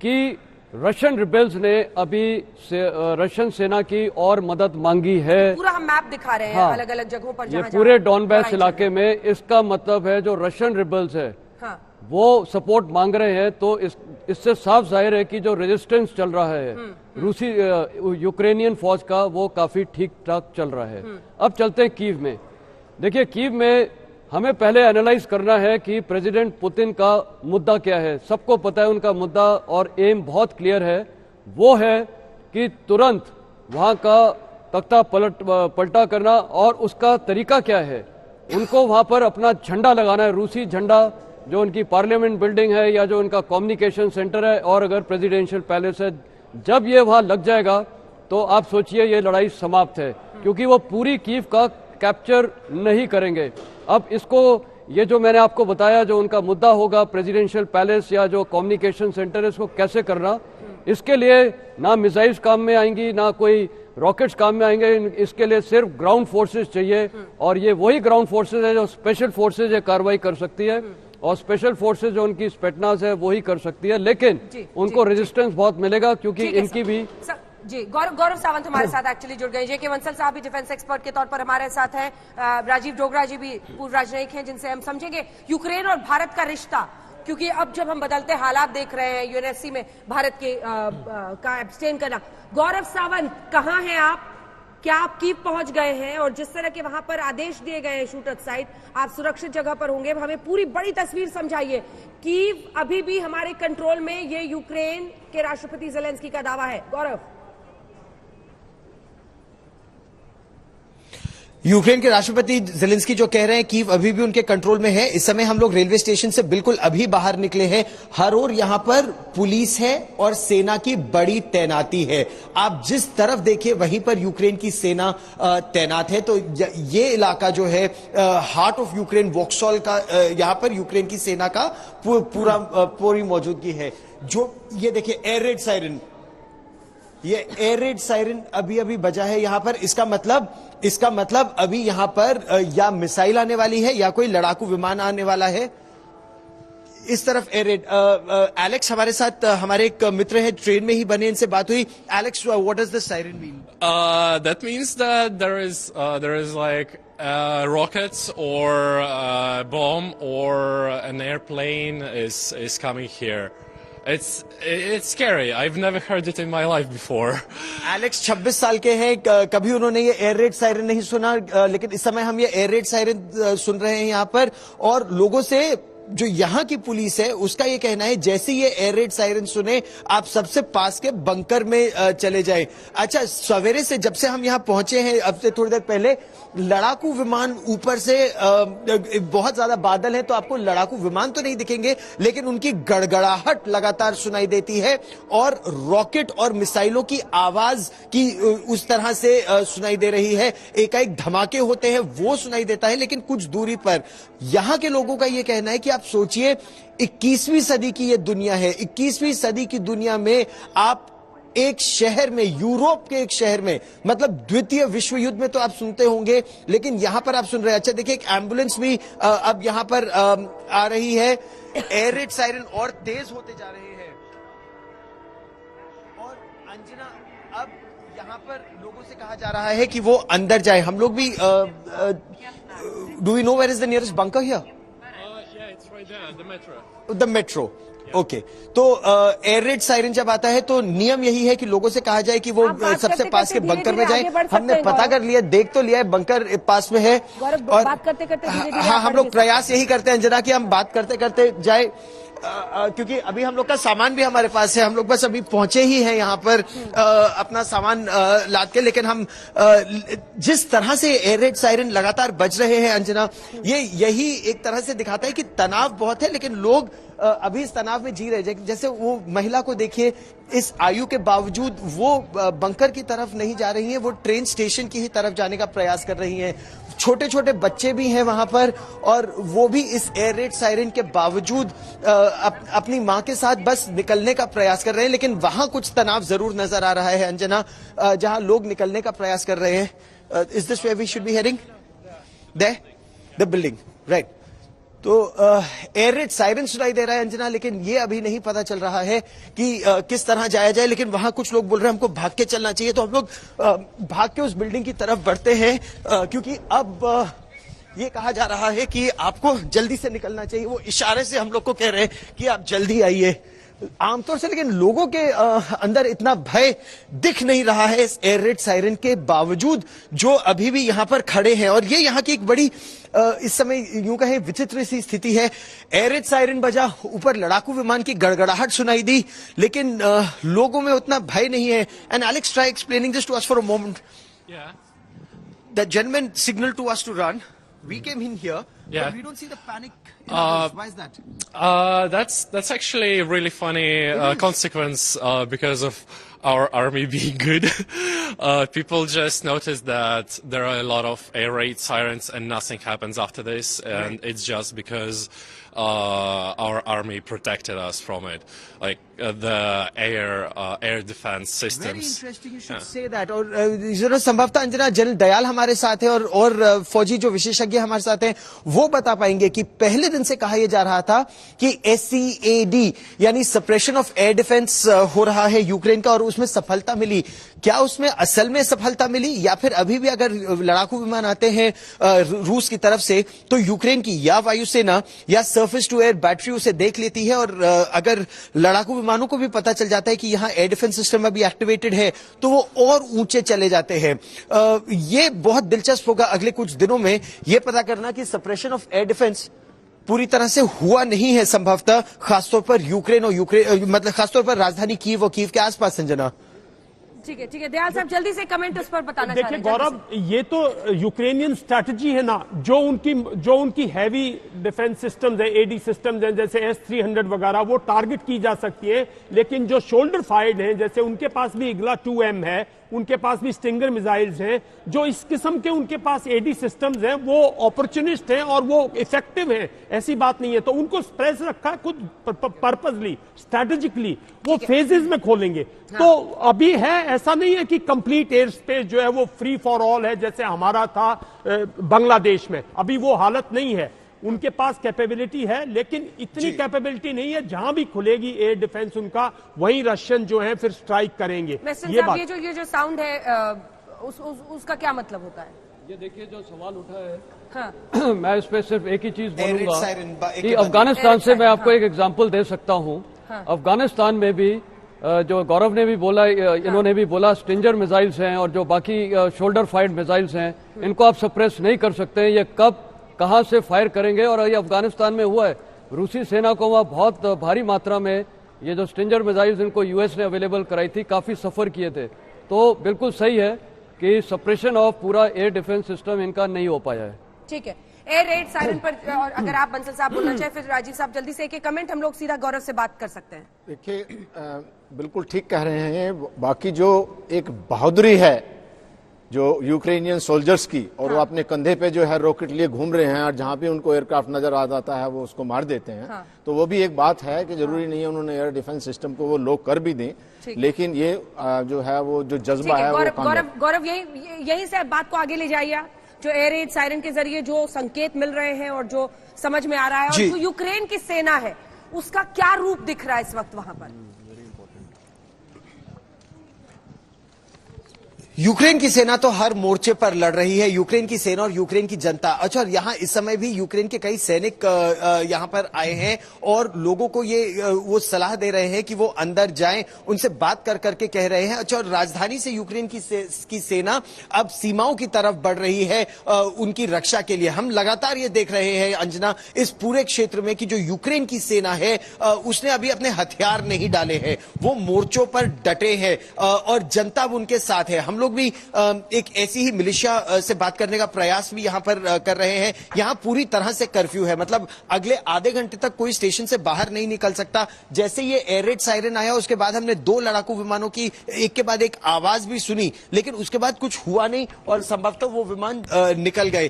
कि Russian rebels ने अभी रशियन सेना की और मदद मांगी है। पूरा हम मैप दिखा रहे हैं। हाँ, अलग अलग जगहों पर ये पूरे डॉनबैस इलाके में। इसका मतलब है जो रशियन रिबेल्स है हाँ। वो सपोर्ट मांग रहे हैं, तो इससे साफ जाहिर है कि जो रेजिस्टेंस चल रहा है रूसी यूक्रेनियन फौज का, वो काफी ठीक ठाक चल रहा है। अब चलते हैं कीव में। देखिए, कीव में हमें पहले एनालाइज करना है कि प्रेसिडेंट पुतिन का मुद्दा क्या है। सबको पता है उनका मुद्दा और एम बहुत क्लियर है। वो है कि तुरंत वहां का तख्ता पलटा करना। और उसका तरीका क्या है? उनको वहां पर अपना झंडा लगाना है, रूसी झंडा, जो उनकी पार्लियामेंट बिल्डिंग है या जो उनका कम्युनिकेशन सेंटर है और अगर प्रेसिडेंशियल पैलेस है। जब ये वहां लग जाएगा तो आप सोचिए ये लड़ाई समाप्त है, क्योंकि वो पूरी कीव का कैप्चर नहीं करेंगे। अब इसको, ये जो मैंने आपको बताया, जो उनका मुद्दा होगा प्रेसिडेंशियल पैलेस या जो कम्युनिकेशन सेंटर है, इसको कैसे करना, इसके लिए ना मिसाइल्स काम में आएंगी, ना कोई रॉकेट्स काम में आएंगे। इसके लिए सिर्फ ग्राउंड फोर्सेस चाहिए, और ये वही ग्राउंड फोर्सेस है जो स्पेशल फोर्सेस ये कार्रवाई कर सकती है, और स्पेशल फोर्सेस जो उनकी स्पेटनास है वही कर सकती है। लेकिन उनको रेजिस्टेंस बहुत मिलेगा, क्योंकि इनकी भी जी। गौरव सावंत हमारे साथ एक्चुअली जुड़ गए। जेके वंसल साहब भी डिफेंस एक्सपर्ट के तौर पर हमारे साथ हैं। राजीव डोगरा जी भी पूर्व राजनयिक हैं, जिनसे हम समझेंगे यूक्रेन और भारत का रिश्ता, क्योंकि अब जब हम बदलते हालात देख रहे हैं यूएनएससी में भारत के का एब्सटेन करना। गौरव सावंत, कहाँ हैं आप? क्या आप कीव पहुंच गए हैं? और जिस तरह के वहां पर आदेश दिए गए हैं शूट ऑफ साइट, आप सुरक्षित जगह पर होंगे, हमें पूरी बड़ी तस्वीर समझाइए। कीव अभी भी हमारे कंट्रोल में, ये यूक्रेन के राष्ट्रपति ज़ेलेंस्की का दावा है। गौरव। यूक्रेन के राष्ट्रपति ज़ेलेंस्की जो कह रहे हैं कीव अभी भी उनके कंट्रोल में है। इस समय हम लोग रेलवे स्टेशन से बिल्कुल अभी बाहर निकले हैं। हर ओर यहां पर पुलिस है और सेना की बड़ी तैनाती है। आप जिस तरफ देखिए वहीं पर यूक्रेन की सेना तैनात है। तो ये इलाका जो है हार्ट ऑफ यूक्रेन, वॉक्सॉल का, यहां पर यूक्रेन की सेना का पूरी मौजूदगी है। जो ये देखिए एयर रेड सायरन, ये एयर रेड सायरन अभी अभी बजा है यहां पर। इसका मतलब अभी यहां पर या मिसाइल आने वाली है या कोई लड़ाकू विमान आने वाला है। इस तरफ एयर रेड। एलेक्स हमारे साथ, हमारे एक मित्र है, ट्रेन में ही बने, इनसे बात हुई। Alex, what does the siren mean? That means that there is like rockets or a bomb or an airplane is coming here. It's scary. I've never heard it in my life before. Alex 26 साल के हैं, कभी उन्होंने ये air raid siren नहीं सुना, लेकिन इस समय हम ये एयर रेड सायरन सुन रहे हैं यहाँ पर। और लोगों से, जो यहाँ की पुलिस है, उसका ये कहना है जैसे ये एयर रेड सायरन सुने आप सबसे पास के बंकर में चले जाए। अच्छा, सवेरे से जब से हम यहाँ पहुंचे हैं, अब से थोड़ी देर पहले, लड़ाकू विमान ऊपर से, बहुत ज्यादा बादल है तो आपको लड़ाकू विमान तो नहीं दिखेंगे, लेकिन उनकी गड़गड़ाहट लगातार सुनाई देती है और रॉकेट और मिसाइलों की आवाज की उस तरह से सुनाई दे रही है। एकाएक धमाके होते हैं वो सुनाई देता है, लेकिन कुछ दूरी पर। यहां के लोगों का यह कहना है कि आप सोचिए 21वीं सदी की ये दुनिया है। 21वीं सदी की दुनिया में आप एक शहर में, यूरोप के एक शहर में, मतलब द्वितीय विश्व युद्ध में तो आप सुनते होंगे, लेकिन यहां पर आप सुन रहे हैं। अच्छा देखिए, एक एम्बुलेंस भी अब यहां पर आ रही है। एयर रेड सायरन और तेज होते जा रहे हैं। और अंजना, अब यहां पर लोगों से कहा जा रहा है कि वो अंदर जाए। हम लोग भी, do we know where is the nearest bunker here? Yeah, it's right there, the metro. The metro. Okay, तो एयर रेड सायरन जब आता है तो नियम यही है कि लोगों से कहा जाए कि वो सबसे पास के बंकर में जाए। हमने पता कर लिया, देख तो लिया है, बंकर पास में है। और बात करते करते हाँ, हम लोग प्रयास यही करते हैं अंजना कि हम बात करते करते जाए, क्योंकि अभी हम लोग का सामान भी हमारे पास है। हम लोग बस अभी पहुंचे ही हैं यहाँ पर अपना सामान लाद के। लेकिन हम जिस तरह से एयर रेड सायरन लगातार बज रहे हैं अंजना, ये यही एक तरह से दिखाता है कि तनाव बहुत है, लेकिन लोग अभी इस तनाव में जी रहे। जैसे वो महिला को देखिए, इस आयु के बावजूद वो बंकर की तरफ नहीं जा रही है, वो ट्रेन स्टेशन की ही तरफ जाने का प्रयास कर रही हैं। छोटे छोटे बच्चे भी हैं वहां पर, और वो भी इस एयर रेड सायरन के बावजूद अपनी मां के साथ बस निकलने का प्रयास कर रहे हैं। लेकिन वहां कुछ तनाव जरूर नजर आ रहा है अंजना, जहां लोग निकलने का प्रयास कर रहे हैं। Is this where we should be heading? The building, right. तो एयर रेड सायरन सुनाई दे रहा है अंजना, लेकिन ये अभी नहीं पता चल रहा है कि किस तरह जाया जाए। लेकिन वहां कुछ लोग बोल रहे हैं हमको भाग के चलना चाहिए, तो हम लोग भाग के उस बिल्डिंग की तरफ बढ़ते हैं, क्योंकि अब ये कहा जा रहा है कि आपको जल्दी से निकलना चाहिए। वो इशारे से हम लोग को कह रहे हैं कि आप जल्दी आइए आमतौर से, लेकिन लोगों के अंदर इतना भय दिख नहीं रहा है इस एयर रेड सायरन के बावजूद, जो अभी भी यहां पर खड़े हैं। और ये यहां की एक बड़ी इस समय यूं कहें विचित्र सी स्थिति है। एयर रेड सायरन बजा, ऊपर लड़ाकू विमान की गड़गड़ाहट सुनाई दी, लेकिन लोगों में उतना भय नहीं है। And Alex try explaining this to us for a moment. The gentleman signal to us to run. We came in here, but we don't see the panic in others. Why is that? That's actually a really funny consequence because of our army being good. People just notice that there are a lot of air raid sirens and nothing happens after this, and it's just because our army protected us from it, like the air defense systems. Very interesting you should say that. और संभवतः Anjana general Dayal हमारे साथ है और फौजी जो विशेषज्ञ हमारे साथ हैं वो बता पाएंगे कि पहले दिन से कहा यह जा रहा था कि SEAD यानी सप्रेशन ऑफ एयर डिफेंस हो रहा है यूक्रेन का, और उसमें सफलता मिली। क्या उसमें असल में सफलता मिली, या फिर अभी भी अगर लड़ाकू विमान आते हैं रूस की तरफ से तो यूक्रेन की या वायुसेना या सरफेस टू एयर बैटरी उसे देख लेती है, और अगर लड़ाकू विमानों को भी पता चल जाता है कि यहां एयर डिफेंस सिस्टम अभी एक्टिवेटेड है तो वो और ऊंचे चले जाते हैं। ये बहुत दिलचस्प होगा अगले कुछ दिनों में यह पता करना कि सप्रेशन ऑफ एयर डिफेंस पूरी तरह से हुआ नहीं है संभवतः, खासतौर पर यूक्रेन मतलब खासतौर पर राजधानी कीव और कीव के आसपास। संजना ठीक है दयाल साहब जल्दी से कमेंट उस पर बताना चाह रहे हैं। देखिए गौरव, ये तो यूक्रेनियन स्ट्रैटेजी है ना, जो उनकी हैवी डिफेंस सिस्टम्स है, एडी सिस्टम्स हैं जैसे S-300 वगैरह, वो टारगेट की जा सकती है। लेकिन जो शोल्डर फायर्ड हैं, जैसे उनके पास भी इग्ला 2M है, उनके पास भी स्टिंगर मिसाइल्स हैं, जो इस किस्म के उनके पास एडी सिस्टम्स हैं, वो अपॉर्चुनिस्ट हैं और वो इफेक्टिव हैं, ऐसी बात नहीं है। तो उनको स्प्रेस रखा है खुद पर्पसली, स्ट्रैटेजिकली, वो फेजेस में खोलेंगे। हाँ। तो अभी है, ऐसा नहीं है कि कंप्लीट एयर स्पेस जो है वो फ्री फॉर ऑल है जैसे हमारा था बांग्लादेश में, अभी वो हालत नहीं है। उनके पास कैपेबिलिटी है, लेकिन इतनी कैपेबिलिटी नहीं है जहां भी खुलेगी एयर डिफेंस उनका, वहीं रशियन जो है फिर स्ट्राइक करेंगे। ये जो साउंड है उसका क्या मतलब होता है? ये देखिए जो सवाल उठा है, हाँ। मैं इस पे सिर्फ एक ही चीज बोलूंगा कि अफगानिस्तान से मैं आपको एक एग्जांपल दे सकता हूं। अफगानिस्तान में भी जो गौरव ने भी बोला, इन्होंने भी बोला, स्टिंजर मिसाइल्स हैं और जो बाकी शोल्डर फायर्ड मिसाइल्स हैं, इनको आप सप्रेस नहीं कर सकते। ये कब कहां से फायर करेंगे, और ये अफगानिस्तान में हुआ है। रूसी सेना को वहां बहुत भारी मात्रा में ये जो स्टिंजर मिसाइल्स इनको यूएस ने अवेलेबल कराई थी, काफी सफर किए थे। तो बिल्कुल सही है कि सप्रेशन ऑफ पूरा एयर डिफेंस सिस्टम इनका नहीं हो पाया है। ठीक है, एयर रेड सायरन पर और अगर आप बंसल साहब बोलना चाहें, फिर राजीव साहब जल्दी से एक कमेंट, हम लोग सीधा गौरव से बात कर सकते हैं। देखिए बिल्कुल ठीक कह रहे हैं। बाकी जो एक बहादुरी है जो यूक्रेनियन सोल्जर्स की, और वो अपने कंधे पे जो है रॉकेट लिए घूम रहे हैं, और जहां भी उनको एयरक्राफ्ट नजर आ जाता है वो उसको मार देते हैं। तो वो भी एक बात है कि जरूरी नहीं है उन्होंने एयर डिफेंस सिस्टम को वो लोग कर भी दें, लेकिन ये जो है वो जो जज्बा है वो गौरव यही से बात को आगे ले जाइए। जो एयर रेड सायरन के जरिए जो संकेत मिल रहे हैं और जो समझ में आ रहा है, और जो यूक्रेन की सेना है उसका क्या रूप दिख रहा है इस वक्त वहां पर? यूक्रेन की सेना तो हर मोर्चे पर लड़ रही है, यूक्रेन की सेना और यूक्रेन की जनता। अच्छा, और यहाँ इस समय भी यूक्रेन के कई सैनिक यहाँ पर आए हैं और लोगों को ये वो सलाह दे रहे हैं कि वो अंदर जाएं, उनसे बात कर करके कह रहे हैं। अच्छा, और राजधानी से यूक्रेन की सेना अब सीमाओं की तरफ बढ़ रही है उनकी रक्षा के लिए। हम लगातार ये देख रहे हैं अंजना, इस पूरे क्षेत्र में कि जो यूक्रेन की सेना है उसने अभी अपने हथियार नहीं डाले हैं, वो मोर्चों पर डटे हैं और जनता उनके साथ है। हम लोग भी एक ऐसी ही मिलिशिया से बात करने का प्रयास भी यहां पर कर रहे हैं। यहां पूरी तरह से कर्फ्यू है, मतलब अगले आधे घंटे तक कोई स्टेशन से बाहर नहीं निकल सकता। जैसे ये एयर रेड सायरन आया उसके बाद हमने 2 लड़ाकू विमानों की एक के बाद एक आवाज भी सुनी, लेकिन उसके बाद कुछ हुआ नहीं और संभवतः वो विमान निकल गए।